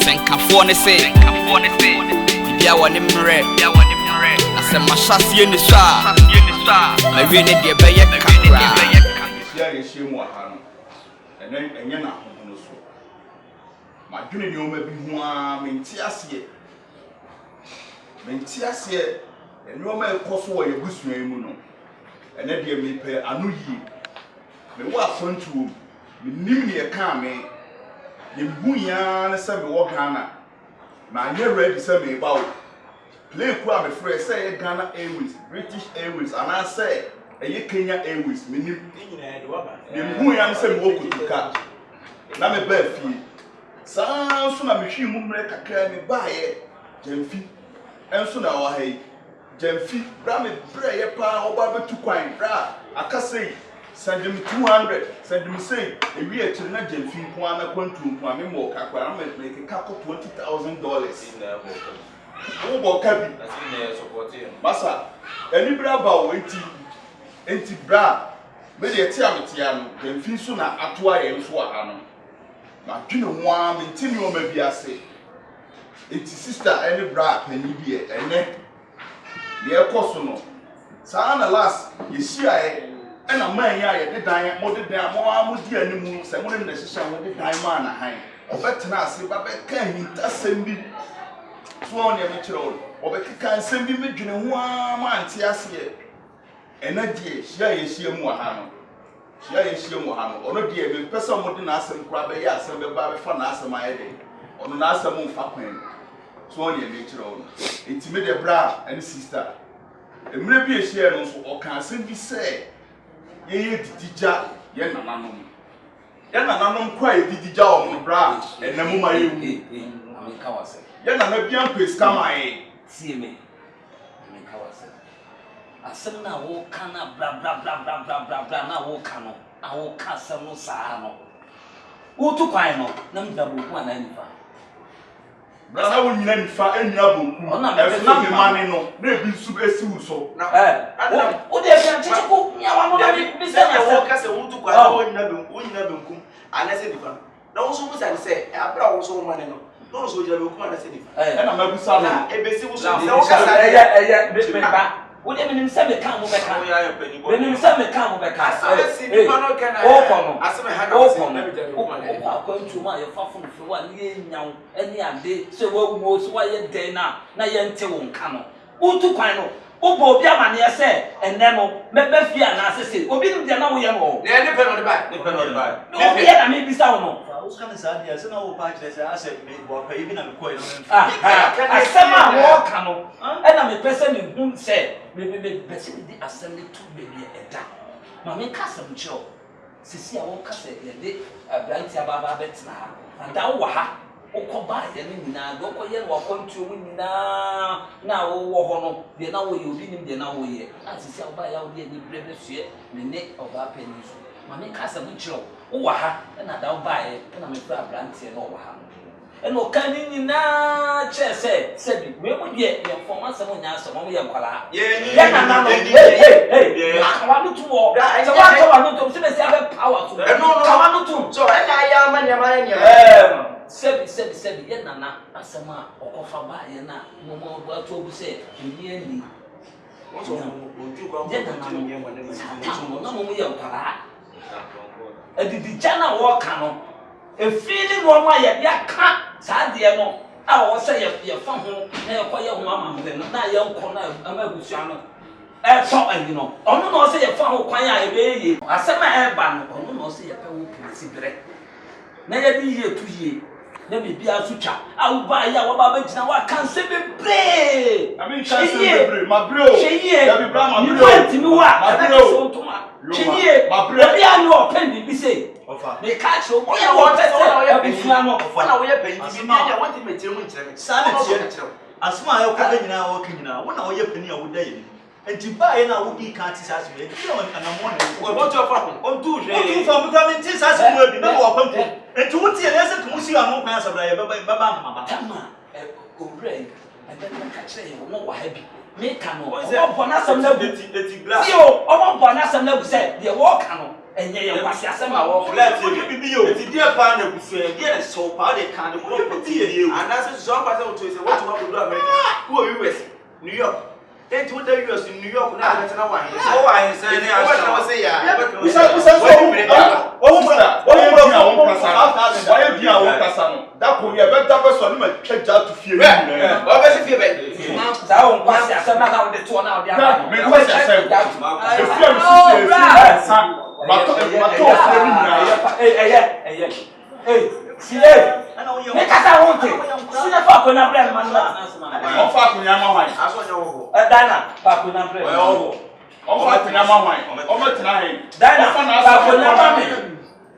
Senka ne say bia wone mre na se mahyasie ni so a ma wie ne de beye kakra sia ye hyemu aha no enye na hono so ma dwene ni o ma bi hu a menti ase enye o ma ekoso wo ye busuan mu no ene de me pe anu yi me wo afontuo me nim ne ye ka me ye bu ya na se me wo Ghana na ye ready se me ba wo play ku a me frɛ say Ghana Airways, British Airways, and I say Kenya Airways. Me hu ya se me wo kutuka na me ba fie saa so na me hwi mu mre kakra me ba ye jamfi enso na wa hai jamfi bra me bre ye pa oba betu kwan bra akasei send him 200 send him say ewi e kire na jamfi nko ana kwantu nko ame mo kakra na me ke kako $20,000 wo bo kabi na support him masa eni bra ba wo enti bra me de ti ametia no jamfi so na atoa ye nso aha no ma dwene ho a me ntimi o ma bi ase enti sister eni bra pani bi ene ye ekoso no saa na last ye shia e na man ya ye de dan mo de dan mo amudi animu se mo ne de hihya mo de dan ma na han obetena ase ba be kan hinta sembi so on ye me kire o obekeka sembi me dwene ho a ma ante ase ena die shia ye shia mu aha no ono die me pesa mo de na asem kura be ya asem be ba be fa na asem ayede ono na asem mfa kwan so on ye me kire o enti me de bra and sister emre bi e shia no so o kan asem bi se ye didija ye nananom kwa ye didija o mo bra enamu ma ye wu ameka wase ye nana bia mpes kama ye tie me ameka wase asem na wo kana bra na wo kano a wo ka asem no saa no wo tu kwan no na mdabo ku ana nifa bra na wo nyina nifa enua boku na me mane no na ebi su esi wu so wo de bia chichiku nya wa mo na bi se na wo ka se wo tu kwa na wo nyina benkum ana se nifa na wo so mu sa se abra wo so mane no no so jira benkum ana se nifa na mabusa no ebesi wo so se wo ka sa be ba wo de menim se me kan mo be kan menim se me kan mo be kan asase nifa no kana o kono aseme ha ka se na bi jira o benkum kwa kwantu ma ye fa funu fe wa ne nyawo eni ade se wa wu so wa ye den na ye nte wo nka no wo tu kwan no obo obi amane ese enne no mebe fie na asese obi nim de na wo ye no na ne pe no de ba obi ye na me bisa wo no o ska sa dia se na wo pa kire se ase me bo pa ibi na me koi no asema wo ka no e na me pese me hu se me bese di asem tu bebi eda ma me ka sam cho sisi a wo ka se ye de abranti ababa betina ha anda wo ha okoba ye ni nyina do koye no akontu mu nyina na wo ho no de na wo ye obi nim de na wo ye asisi oba ya wo de ni brebe sue me ne oba pani so ma me ka sam cho wo ha na da oba ye na me fra abranti no wo ha eno kan ni nyina che se bi we mu de ye forma sam nya so mo ye kwala ye na na no hey akawa no tu wo se wa akawa no tu se be se abe power tu akawa no tu so ena ya ma nya sebi ye nana asema okofa ba ye na mo ba to obu se ni ani wo so oju kwa mo nye mo ne na mo ye okara adidi jana wo ka no efili no ma ye bia ka saa de no a wo se ye fa ho na ye koye ho ama mo na ye nko na amagusua no to ani no ono no se ye fa ho kwan a ye be ye asema e ba no ono no se ye pe wo polisi bere na ye bi ye tu ye na me bia so twa awu ba ya wo ba gina wa kan se bebre I mean kan se bebre ma bro ya bi bra ma bro ni wanti mi wa ma bro chiye ma bro bia no open bi say ofa me ka che o ya wo te se abusua no ofa na wo ye pani bi ya wanti me tire mu nkyere me sa na tire asma ayo ko nyina wo ka nyina wo na wo ye pani a wo da ye enti ba ye na wo di ka ti sa so ye ti on anamo na wo bo to fa on tu hwe o tu fa bu ka me ti sa so mo bi na wo kwampo enti wo ti ye na se tu si anu kan sa bra ye baba mama tama obre ebe na ka che ye no wa ha bi me can no bona some na see o omo bona some na say the walk no enye ye kwase asem a walk let me be yo ti dia pa na busu e dia so pa de kan de property ye and as so pa say to say what to do America who US New York then to the US in New York na na wa hin so wa hin say ni aso say ya why kasa no da ko ye be da be so ni ma twaja to fie ni na o be se fie be za o kwase asem na ka de to na o de aka me kwase asem e fie mi si sa mato fie ni na Seer me kasa wonte sina fa ko na brand man o fa ko nya ma hwan aso nya wo Dana fa ko na brand o fa ko nya ma hwan o ma tena he Dana fa ko na ma me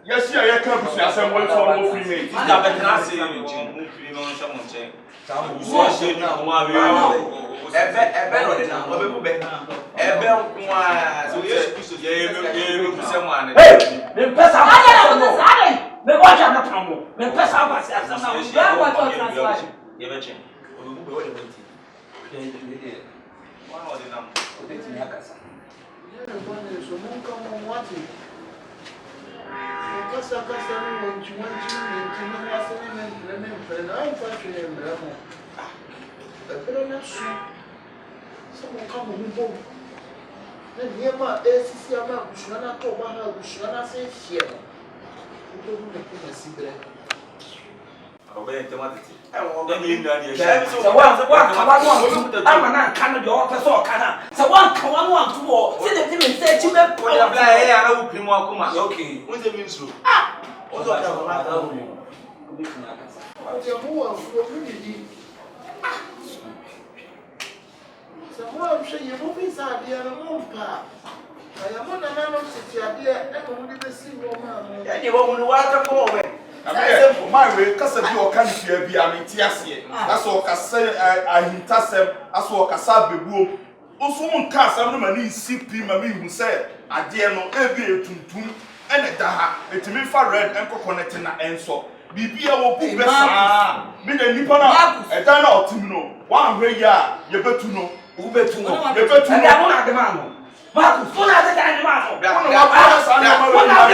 yes ya ka busu asem wo so wo free me ita be tena se mu free no nso mo nche so se na o ma be ebe no de na o be bu be ebe nko a so Yesu Kristo ye me se mo ane me pesa me watch am na mo me pesa ba se asem na ya kwa to transfer ye be chen o be bu be o de menti one o de na o de ti akasa so nunca mwati kasa ni wanchi ni asini ni mpenda ai mfashi ni mbramo pero na so so nunca mbo na niema esisi ama kushana na to ba ha kushana se hie ndo mu ne sibre obe tematiti o ga mi nda ni se wan ka no ama na nka no de o pese o ka na se wan ka wan wan to o se de me se chi me o ya bla e ya na wo primo akoma okay won't me nsuro o so ta ba ta wo o bi funa akasa o je mu wa fu mi di se mo am she ye mo bi sa dia no mo pa aya mo na na no titi ade e ko mo di be si wo ma mo ya ni wo mu wa ta ko we abe my way kasa bi o kan fie bi amenti ase aso kasa ahintasem aso kasa bebuo oso mun ka asem no mani sipi ma mi hu se ade no ebi etuntum ene da ha etimi fa red enko connect na enso bibia wo bu be saa mi na nipa na eda na otim no wan hwe ya ye betu no u betu no ye betu no ya mo na de ma no Marcus, so na de dan ma so. Ono wa pa sa na ma we na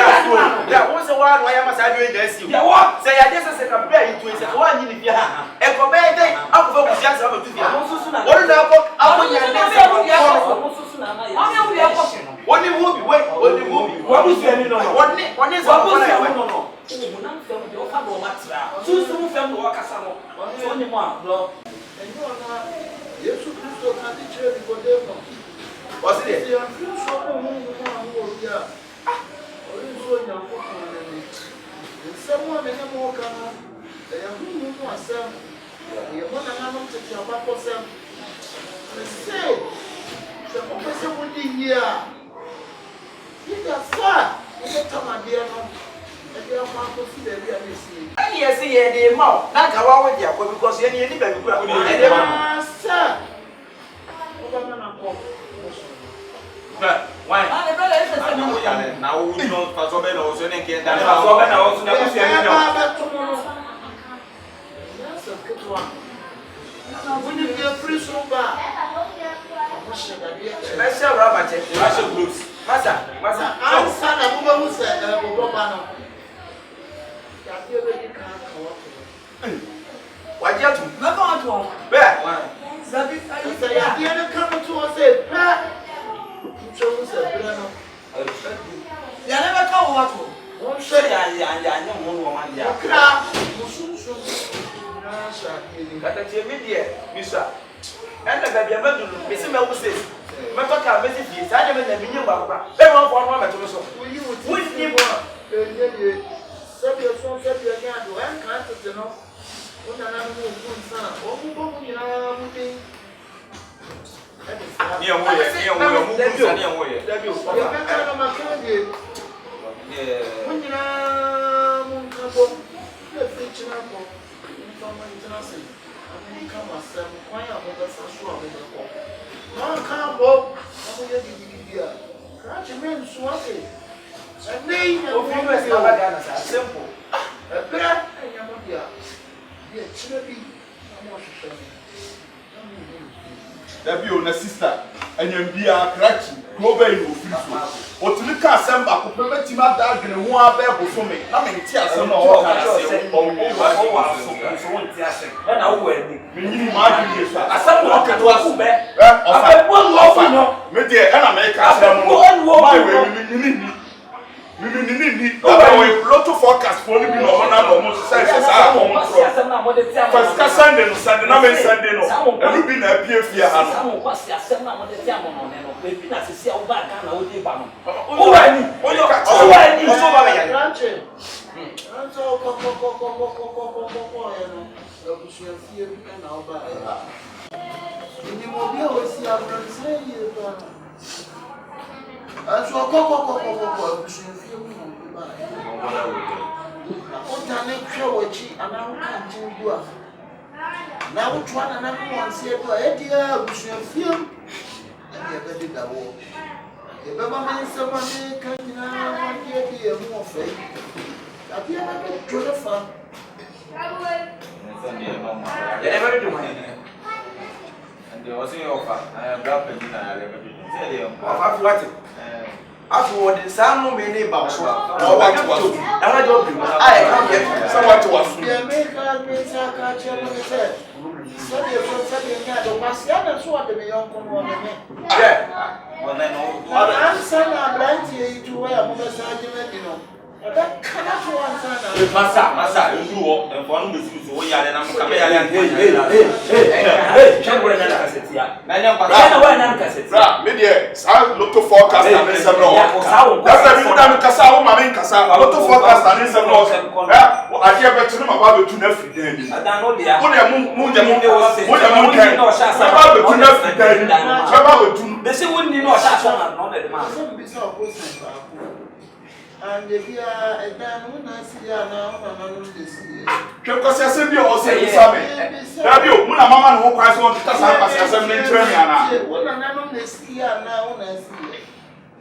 ya won se wa no ya ma sa de da si ya what se ya de se ka bra yi to se wa nyi ni bia ha e ko be de akofo ku sia se ba tu bia won na ko akonya ne se Onya wo ya ko woni mu bi we woni mu bi wa bu se ni no woni se wa bu ko na se we no no mo na fem de o fa do ma tra tu su mu fem do o kasa no so ni mo a bro enyo na Yesu Kristo ka di chere di kodemo what's it ya so ko mu ma ho ya ori so nya ko ko na ni nsemo na ne mo ka no ya hu mu asem ya mo na na no tete aba ko sem se mo pese mo di ya ida fa ni tamade no e dia ma ko si de bia ni si ani ye se ye de ma na ka wa we dia ko because ye ni ba bi kura e de ma sa o ba na ko why ah e bele ese se mo na wo no fa so be no so ne ke da na so be na o so na ku se ni no sa ke to na wo ni ke free so ba o se da dia special rubber check special gloves masa ansa na mo ba mu se bo ba no ya dia be ni ka wa waje atu me ko to be sabi sa ya dia na ka to se pa so se bra no ya ne be ka wo to won se se ya mo no ma ya kra musunsu na sha ni kata che me die misa enda ga bia ma dulu me se me wo se me to ka me se fie sa je me na binye ba ba be mo fo no ma to so uyi wuti ni bo enye die sabi so sabi nya do en ka tete no ona na mo ku nsa o mu bo mu nyina mu din ni en wo ye mu ku sa ni en wo ye ya ka na ma ka die mu nyina mu ka bo le fi china bo nfa ma nyina se ani ka ma sa mu kwa ya bo sa so a me ko na ka bo amu ye gidi a ka che men so ase nei na o fi me se ba ga na sa simple bra enya mo dia chira bi na mo hwehwe ni na mo ni That be on a sister. And you be a cracky. Go back in your office. What to look at some back, permit him at that and one bear for me. I mean, tears and all that. And I will be marking this. I said, walk at was back. I one love, me dear, and I make a lot of forecast for me. Almost says, first Sunday, Sunday, no, and we've been a PF. Some was the assembly of the Diamond, and we've been as a seal back and I would be bound. Oh, I need now which one and everyone said to a dear, we should feel and you better the war. The government is somebody can be a more faith. I feel like a good fun. And there was a offer. I am grabbing in a level. After the Samu many about so, what was I don't know. I can't get someone to us. The American said, so you said, the Marciana sword the young woman. Yeah, well, then, I'm saying I'm blind to wear a mother's argument, you know. That cannot answer. Massa, you do and one with you to wear and I'm coming. Hey, can't wear an cassette. Media, I look to forecast and it's a no. That's the reason I'm Casao, Marin Casa, I look to forecast and it's a no. I hear better about the two every day. I don't know the moon, they say, wouldn't you know a shot on the man? And if you are a damn woman, I see now, I'm not this year. Because I said, you also say, Have you, when a man who cries on to pass assembly training, when I'm on this year now, I see.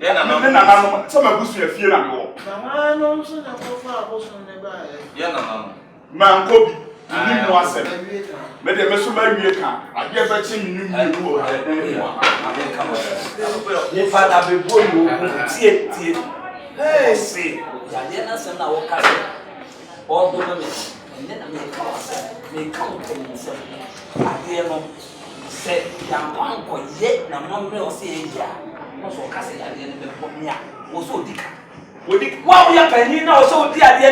Then I'm some of us fear and go. Man, also, the was on the bar. Yeah, man, Kobe, you need no answer. But the Messu Maria, I get back in you. If I be born, hey, see, Yadiana send our cousin, all the women, and then I may come to himself. I hear no say, young uncle, yet, no one will say, yeah, also cousin, I didn't put me out, was so dick. What we are paying now, so dear, the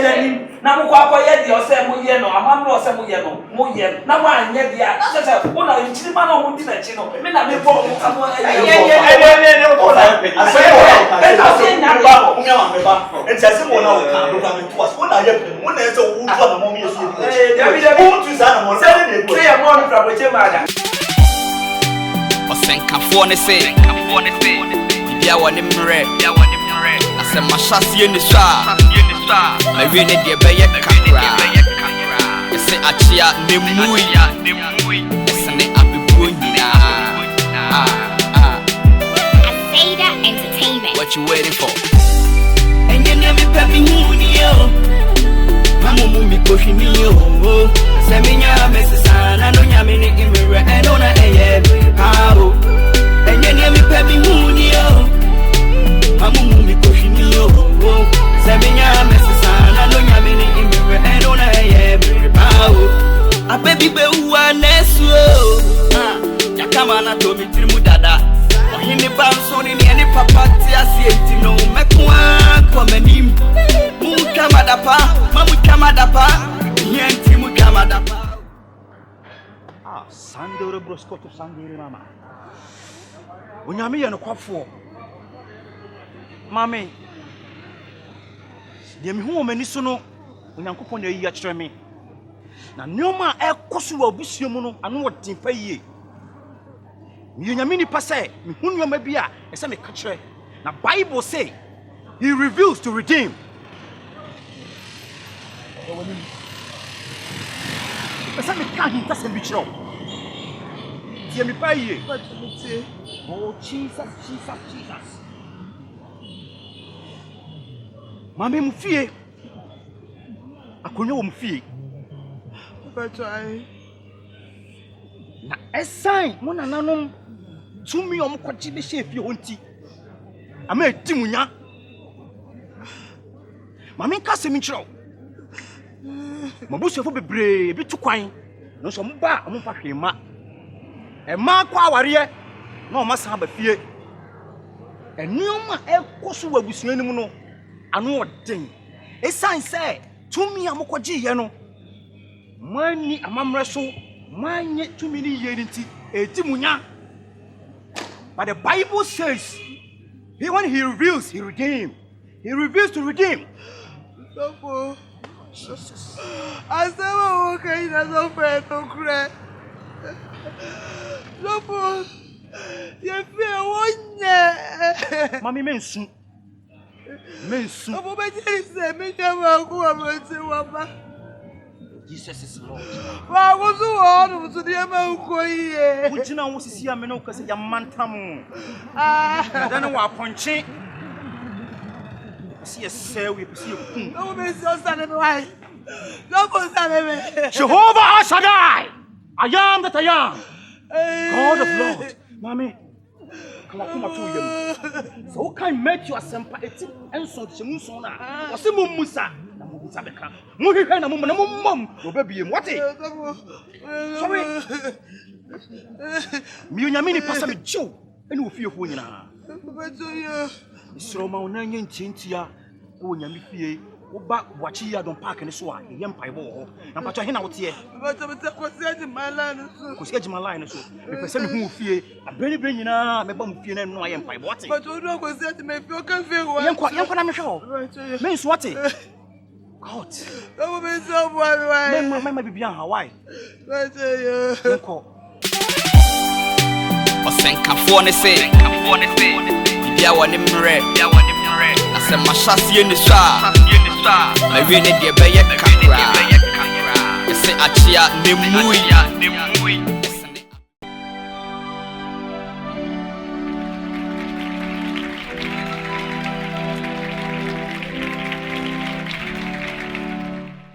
now, what yet, your same year, no, a man or some year, no, more year, now one yet, the other, one of the children who did a chino, men are before someone. It's as if one of us, what are you? One is a woman of mommy. Say a morning from which mother. Or send Cafone say, yeah, one in red, yeah, one in red. I said, my chassis in the star. I really did be a camera. You say, Achia, Nimui, isn't it? I'll be doing Seda Entertainment. What you waiting for? And you never pay me yo. Mamu mi koshi mi yo. Seminya mesisa na no nyame ni imre and ona eye how. And you never pay me yo. Mamu mi koshi mi yo. Seminya mesisa na no nyame ni imre and ona eye how. A baby be uwa nesu. Yakama na to mi trimu dada. Ohini bansoni ni eni papati asieti no mekwa kwa menim. Muka madapa, mamuka madapa, yenti muka madapa. Ah, sandore broskoto sandore mama. Onyame ye no kwafo. Mame. De me hu omani so no, onyankopon na yi a kyerɛ me. Na nneoma ekoso wa busuamu no, ano wo timpa yie. Me nyame ni pase, me hu nneoma bi a ese me ka kyerɛ. Na Bible say he reveals to redeem. Ese me ka hin pase bi kyerɛ. Die me pa yie. Oh Jesus, Jesus, Jesus. Mame mu fie. Akonyo wo mu fie. But I na esan mo nananom tumi om kwaji be shefi honti ama etimunya mame ka se mi chiro mabusefo bebre bi tu kwan no so mba am fa hwema e ma kwa aware na o masa ba fie enioma ekoso wabusuanim no ano oden esan se tumi am kwaji ye no mani amamre so manye tumi ni ye nti etimunya. But the Bible says, when he reveals, he redeems. He reveals to redeem. Jesus. I said, okay, that's no fair to cry. You feel one. Mammy mention. Jesus is Lord. I was so hard to the amount. Would you know what is here? I know because you're mantam. I don't know what punching. See a cell, we see a boom. No, Miss Sunday, right? No, Jehovah Shaddai. I am that I am. God of Lord. Mommy. So can make you a sympathetic and so Musona. Or some Musa. Sabeka. Muhi na mum baby what sorry. Mi onyame pasa me jew ene ofie ho nyina. So ma onanye ntintia wo nyame fie wo ba wachi ya don park ne so a ye mpai bo ho. Na pato he na wo tie. Kosi line so. Me pese me hu fie abeni bre nyina me ba mu fie na no aye mpai bo what. But we do kosi me fie o kan fie ho. Yenko na me hwe ho. Me so what? God. No me so boy. Me bibia Hawaii. Yenko. Osenkafo ne se. Bibia woni mre. Asem mahyasie ni sha. Na wi ne de be ye kakra. Yese achia ne mui.